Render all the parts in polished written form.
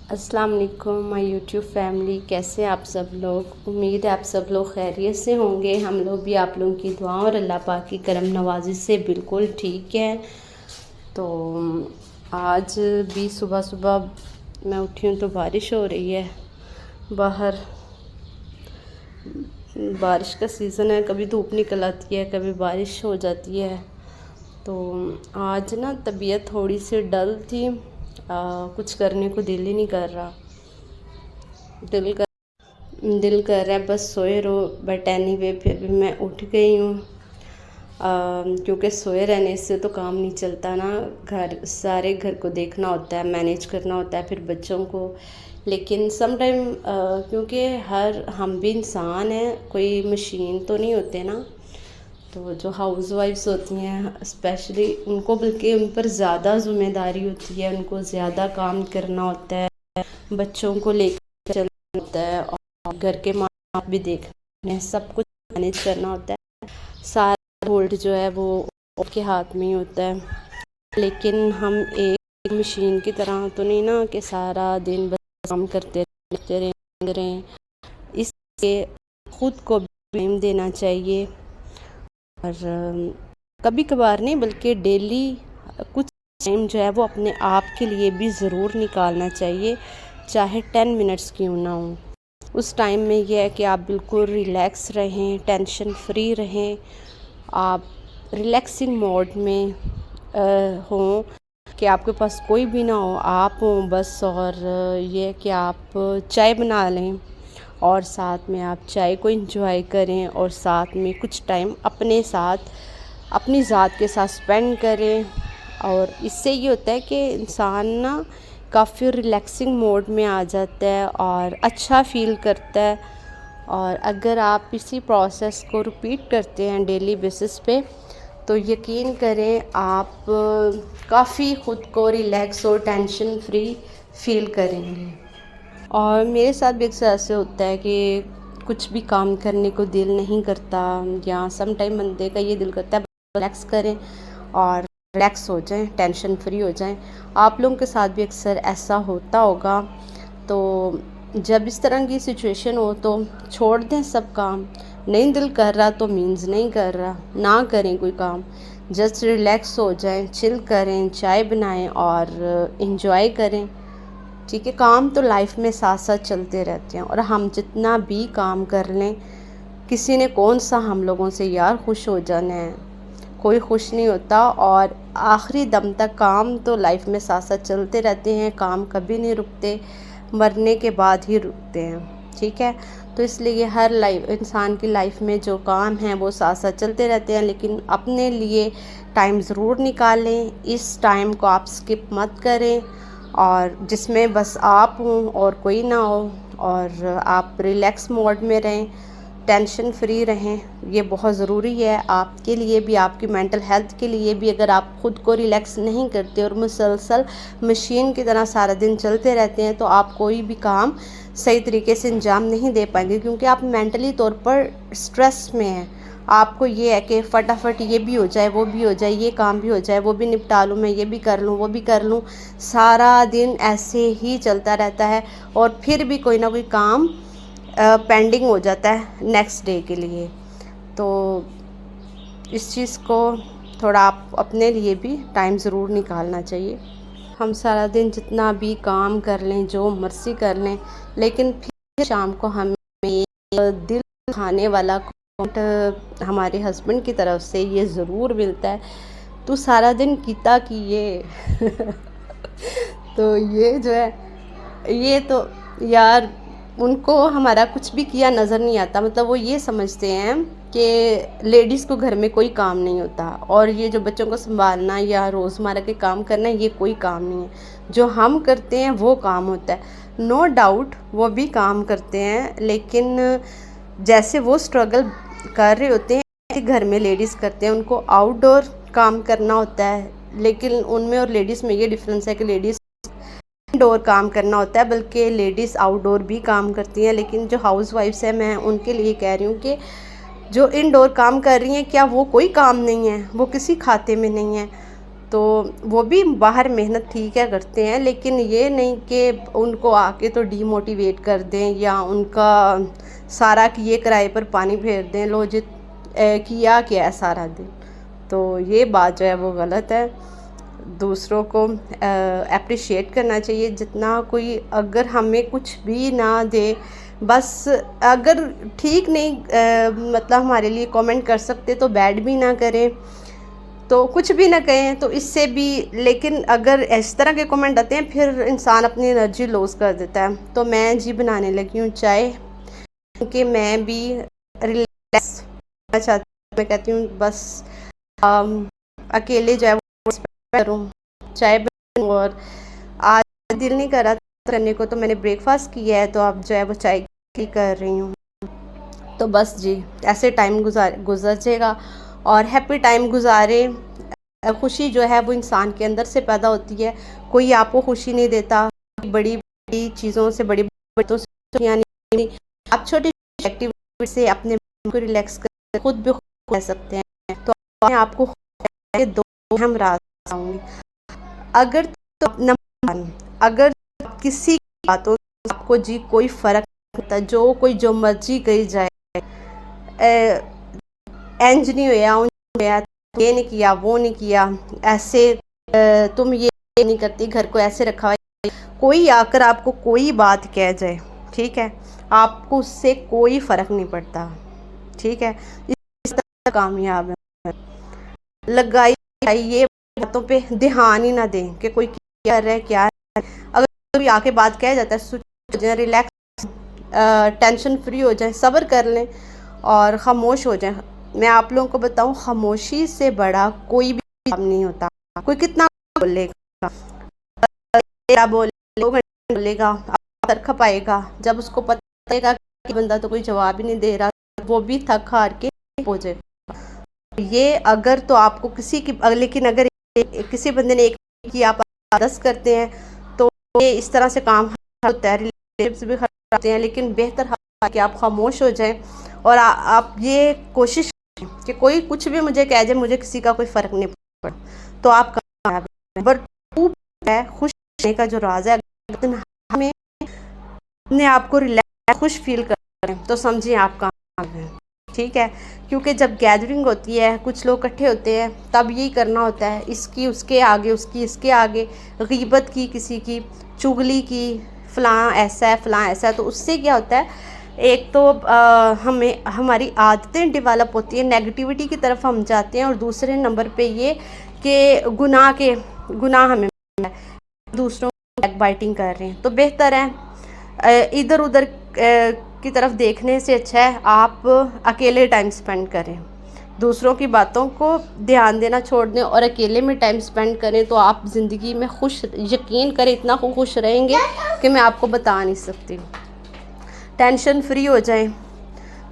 अस्सलाम वालेकुम my YouTube family, कैसे हैं आप सब लोग। उम्मीद है आप सब लोग खैरियत से होंगे। हम लोग भी आप लोगों की दुआ और अल्लाह पाक की करम नवाजी से बिल्कुल ठीक है। तो आज भी सुबह सुबह मैं उठी हूँ तो बारिश हो रही है बाहर। बारिश का सीज़न है, कभी धूप निकल आती है, कभी बारिश हो जाती है। तो आज ना तबीयत थोड़ी सी डल थी, कुछ करने को दिल ही नहीं कर रहा। दिल कर रहा है बस सोए रहो, बट एनीवे फिर भी मैं उठ गई हूँ, क्योंकि सोए रहने से तो काम नहीं चलता ना। सारे घर को देखना होता है, मैनेज करना होता है, फिर बच्चों को। लेकिन सम टाइम क्योंकि हम भी इंसान हैं, कोई मशीन तो नहीं होते ना। तो जो हाउस वाइफ्स होती हैं स्पेशली, उनको बल्कि उन पर ज़्यादा ज़िम्मेदारी होती है, उनको ज़्यादा काम करना होता है, बच्चों को लेकर चलना होता है और घर के माँ भी देखना है, सब कुछ मैनेज करना होता है। सारा होल्ड जो है वो उनके हाथ में ही होता है। लेकिन हम एक मशीन की तरह तो नहीं ना कि सारा दिन बस काम करते रहें। इसलिए ख़ुद को टाइम देना चाहिए, और कभी कभार नहीं बल्कि डेली कुछ टाइम जो है वो अपने आप के लिए भी ज़रूर निकालना चाहिए, चाहे 10 मिनट्स क्यों ना हो। उस टाइम में यह है कि आप बिल्कुल रिलैक्स रहें, टेंशन फ्री रहें, आप रिलैक्सिंग मोड में हों, कि आपके पास कोई भी ना हो, आप हों बस। और ये कि आप चाय बना लें और साथ में आप चाय को एंजॉय करें, और साथ में कुछ टाइम अपने साथ, अपनी ज़ात के साथ स्पेंड करें। और इससे ये होता है कि इंसान ना काफ़ी रिलैक्सिंग मोड में आ जाता है और अच्छा फ़ील करता है। और अगर आप इसी प्रोसेस को रिपीट करते हैं डेली बेसिस पे, तो यकीन करें आप काफ़ी ख़ुद को रिलैक्स और टेंशन फ्री फ़ील करेंगे। और मेरे साथ भी अक्सर ऐसे होता है कि कुछ भी काम करने को दिल नहीं करता, या सम टाइम बंदे का ये दिल करता है रिलैक्स करें और रिलैक्स हो जाएं, टेंशन फ्री हो जाएं। आप लोगों के साथ भी अक्सर ऐसा होता होगा। तो जब इस तरह की सिचुएशन हो तो छोड़ दें सब काम। नहीं दिल कर रहा तो मीन्स नहीं कर रहा, ना करें कोई काम, जस्ट रिलैक्स हो जाएं, चिल करें, चाय बनाएं और इन्जॉय करें। ठीक है, काम तो लाइफ में साथ साथ चलते रहते हैं, और हम जितना भी काम कर लें, किसी ने कौन सा हम लोगों से यार खुश हो जाना है, कोई खुश नहीं होता। और आखिरी दम तक काम तो लाइफ में साथ साथ चलते रहते हैं, काम कभी नहीं रुकते, मरने के बाद ही रुकते हैं। ठीक है, तो इसलिए हर इंसान की लाइफ में जो काम हैं वो साथ साथ चलते रहते हैं, लेकिन अपने लिए टाइम ज़रूर निकालें। इस टाइम को आप स्किप मत करें, और जिसमें बस आप हों और कोई ना हो, और आप रिलैक्स मोड में रहें, टेंशन फ्री रहें। ये बहुत ज़रूरी है आपके लिए भी, आपकी मेंटल हेल्थ के लिए भी। अगर आप ख़ुद को रिलैक्स नहीं करते और मुसलसल मशीन की तरह सारा दिन चलते रहते हैं, तो आप कोई भी काम सही तरीके से अंजाम नहीं दे पाएंगे, क्योंकि आप मेंटली तौर पर स्ट्रेस में हैं। आपको ये है कि फटाफट ये भी हो जाए, वो भी हो जाए, ये काम भी हो जाए, वो भी निपटा लूँ, मैं ये भी कर लूँ, वो भी कर लूँ। सारा दिन ऐसे ही चलता रहता है, और फिर भी कोई ना कोई काम पेंडिंग हो जाता है नेक्स्ट डे के लिए। तो इस चीज़ को थोड़ा आप अपने लिए भी टाइम ज़रूर निकालना चाहिए। हम सारा दिन जितना भी काम कर लें, जो मर्ज़ी कर लें, लेकिन फिर शाम को हमें दिल खाने वाला कमेंट हमारे हस्बैंड की तरफ से ये ज़रूर मिलता है, तू सारा दिन कीता कि ये तो ये जो है, ये तो यार उनको हमारा कुछ भी किया नज़र नहीं आता। मतलब वो ये समझते हैं कि लेडीज़ को घर में कोई काम नहीं होता, और ये जो बच्चों को संभालना या रोज़मर्रा के काम करना, ये कोई काम नहीं है। जो हम करते हैं वो काम होता है। नो डाउट वो भी काम करते हैं, लेकिन जैसे वो स्ट्रगल कर रहे होते हैं घर में लेडीज़ करते हैं, उनको आउटडोर काम करना होता है। लेकिन उनमें और लेडीज़ में ये डिफरेंस है कि लेडीज़ इंडोर काम करना होता है, बल्कि लेडीज़ आउटडोर भी काम करती हैं। लेकिन जो हाउस वाइफ्स हैं, मैं उनके लिए कह रही हूँ कि जो इंडोर काम कर रही हैं क्या वो कोई काम नहीं है, वो किसी खाते में नहीं है। तो वो भी बाहर मेहनत ठीक है करते हैं, लेकिन ये नहीं कि उनको आके तो डीमोटिवेट कर दें या उनका सारा कि ये किराए पर पानी फेर दें, लो जित किया क्या है सारा दिन। तो ये बात जो है वो गलत है। दूसरों को अप्रिशिएट करना चाहिए। जितना कोई अगर हमें कुछ भी ना दे, बस अगर ठीक नहीं मतलब हमारे लिए कमेंट कर सकते तो बैड भी ना करें, तो कुछ भी ना कहें तो इससे भी। लेकिन अगर इस तरह के कमेंट आते हैं फिर इंसान अपनी एनर्जी लॉस कर देता है। तो मैं जी बनाने लगी हूँ चाय, क्योंकि मैं भी रिलैक्स करना चाहती हूँ। मैं कहती हूँ बस अकेले जो है वो करूँ, चाय बनूँ। और आज दिल नहीं कर रहा करने को, तो मैंने ब्रेकफास्ट किया है, तो अब जो है वो चाय की कर रही हूँ। तो बस जी ऐसे टाइम गुजर जाएगा और हैप्पी टाइम गुजारे। खुशी जो है वो इंसान के अंदर से पैदा होती है, कोई आपको खुशी नहीं देता। बड़ी बड़ी चीज़ों से, बड़ी बातों से खुशियाँ नहीं, आप छोटी एक्टिविटी से अपने मन को रिलैक्स कर खुद भी खुश रह सकते हैं। तो मैं आपको दो अहम राज बताऊंगी। अगर तो नंबर 1, अगर किसी की बातों से आपको जी कोई फ़र्क नहीं पड़ता, जो कोई जो मर्जी कही जाए, इंज नहीं हुआ उंज हुआ, ये नहीं किया वो नहीं किया, ऐसे तुम ये नहीं करती, घर को ऐसे रखा हुआ, कोई आकर आपको कोई बात कह जाए, ठीक है, आपको उससे कोई फ़र्क नहीं पड़ता, ठीक है। इस तरह कामयाब है। लगाई ये बातों पे ध्यान ही ना दें कि कोई क्या कर रहा है क्या है। अगर कोई आके बात कह जाता है, रिलैक्स, टेंशन फ्री हो जाए, सब्र कर लें और ख़ामोश हो जाए। मैं आप लोगों को बताऊं, खामोशी से बड़ा कोई भी काम नहीं होता। कोई कितना बोलेगा, बोलेगा, सर खपाएगा, जब उसको पता चलेगा कि बंदा तो कोई जवाब ही नहीं दे रहा, वो भी थक हार के हो जाएगा। ये अगर तो आपको किसी की, लेकिन अगर किसी बंदे ने एक की आप 10 करते हैं तो ये इस तरह से काम होता है, रिलेशनशिप्स भी खराब होते हैं। लेकिन बेहतर है कि आप खामोश हो जाएं और आप ये कोशिश कि कोई कुछ भी मुझे कह जाए, मुझे किसी का कोई फ़र्क नहीं पड़ता, तो आप कामयाब हैं। बट है खुश रहने का जो राज है, हमें अपने आप को रिलैक्स खुश फील करें तो समझिए आप कामयाब हैं, ठीक है। क्योंकि जब गैदरिंग होती है, कुछ लोग इकट्ठे होते हैं, तब यही करना होता है, इसकी उसके आगे, उसकी इसके आगे, गीबत की, किसी की चुगली की, फ़लाँ ऐसा है फ़लाँ ऐसा है। तो उससे क्या होता है, एक तो हमें हमारी आदतें डेवलप होती हैं, नेगेटिविटी की तरफ हम जाते हैं, और दूसरे नंबर पे ये कि गुनाह हमें दूसरों को बैक बाइटिंग कर रहे हैं। तो बेहतर है इधर उधर की तरफ देखने से अच्छा है आप अकेले टाइम स्पेंड करें, दूसरों की बातों को ध्यान देना छोड़ दें और अकेले में टाइम स्पेंड करें। तो आप ज़िंदगी में खुश, यकीन करें इतना खुश रहेंगे कि मैं आपको बता नहीं सकती। टेंशन फ्री हो जाएं,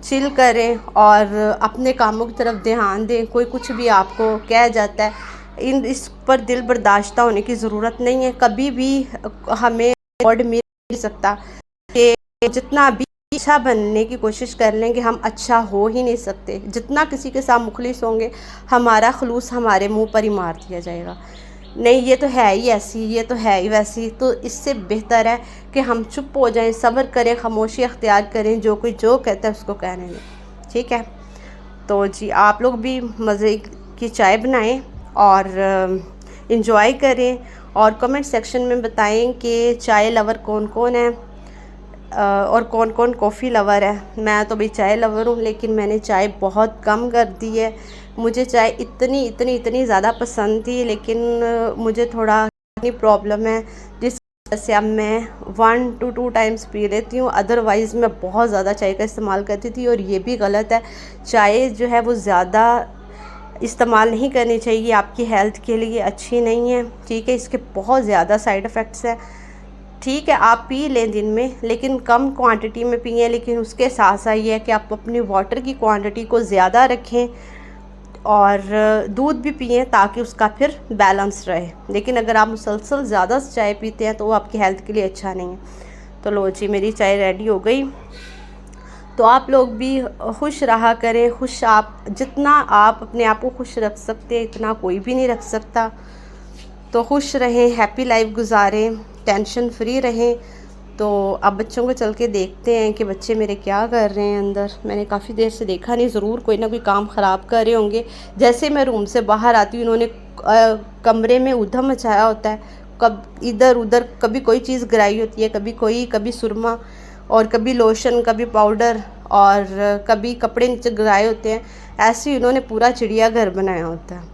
चिल करें और अपने कामों की तरफ ध्यान दें। कोई कुछ भी आपको कह जाता है, इस पर दिल बर्दाश्त होने की ज़रूरत नहीं है। कभी भी हमें अवार्ड मिल सकता कि जितना भी अच्छा बनने की कोशिश कर लेंगे, हम अच्छा हो ही नहीं सकते। जितना किसी के साथ मुखलिस होंगे, हमारा खलूस हमारे मुंह पर ही मार दिया जाएगा, नहीं ये तो है ही ऐसी, ये तो है ही वैसी। तो इससे बेहतर है कि हम चुप हो जाएं, सब्र करें, खामोशी अख्तियार करें, जो कोई जो कहता है उसको कहने दें, ठीक है। तो जी आप लोग भी मज़े की चाय बनाएं और इन्जॉय करें, और कमेंट सेक्शन में बताएं कि चाय लवर कौन कौन है और कौन कौन कॉफ़ी लवर है। मैं तो भाई चाय लवर हूँ, लेकिन मैंने चाय बहुत कम कर दी है। मुझे चाय इतनी ज़्यादा पसंद थी, लेकिन मुझे थोड़ा प्रॉब्लम है, जिस वजह से अब मैं 1 to 2 टाइम्स पी लेती हूँ। अदरवाइज़ मैं बहुत ज़्यादा चाय का इस्तेमाल करती थी, और ये भी गलत है। चाय जो है वो ज़्यादा इस्तेमाल नहीं करनी चाहिए, आपकी हेल्थ के लिए अच्छी नहीं है, ठीक है। इसके बहुत ज़्यादा साइड इफ़ेक्ट्स हैं, ठीक है। आप पी लें दिन में, लेकिन कम क्वांटिटी में पिएं। लेकिन उसके साथ साथ ये है कि आप अपनी वाटर की क्वांटिटी को ज़्यादा रखें और दूध भी पिएं, ताकि उसका फिर बैलेंस रहे। लेकिन अगर आप मुसलसल ज़्यादा चाय पीते हैं तो वो आपकी हेल्थ के लिए अच्छा नहीं है। तो लो जी मेरी चाय रेडी हो गई। तो आप लोग भी खुश रहा करें। खुश आप जितना आप अपने आप को खुश रख सकते हैं इतना कोई भी नहीं रख सकता। तो खुश रहें, हैप्पी लाइफ गुजारें, टेंशन फ्री रहें। तो अब बच्चों को चल के देखते हैं कि बच्चे मेरे क्या कर रहे हैं अंदर। मैंने काफ़ी देर से देखा नहीं, ज़रूर कोई ना कोई काम ख़राब कर रहे होंगे। जैसे मैं रूम से बाहर आती हूँ इन्होंने कमरे में ऊधम मचाया होता है, कब इधर उधर, कभी कोई चीज़ गिराई होती है, कभी सुरमा और कभी लोशन, कभी पाउडर और कभी कपड़े नीचे गिराए होते हैं। ऐसे ही इन्होंने पूरा चिड़ियाघर बनाया होता है।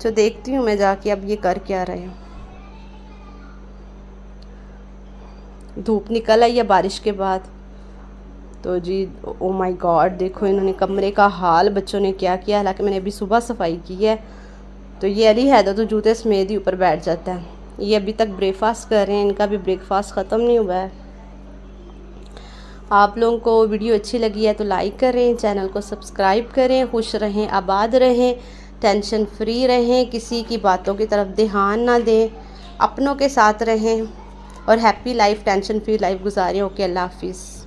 तो देखती हूँ मैं जाके अब ये कर क्या रहे हैं। धूप निकल आई है बारिश के बाद। तो जी ओ माय गॉड, देखो इन्होंने कमरे का हाल बच्चों ने क्या किया। हालांकि मैंने अभी सुबह सफाई की है। तो ये अली है तो जूते समेत ही ऊपर बैठ जाता है। ये अभी तक ब्रेकफास्ट कर रहे हैं, इनका भी ब्रेकफास्ट ख़त्म नहीं हुआ है। आप लोगों को वीडियो अच्छी लगी है तो लाइक करें, चैनल को सब्सक्राइब करें। खुश रहें, आबाद रहें, टेंशन फ्री रहें, किसी की बातों की तरफ ध्यान ना दें, अपनों के साथ रहें और happy life, tension free life गुजारें। ओके, अल्लाह हाफिज़।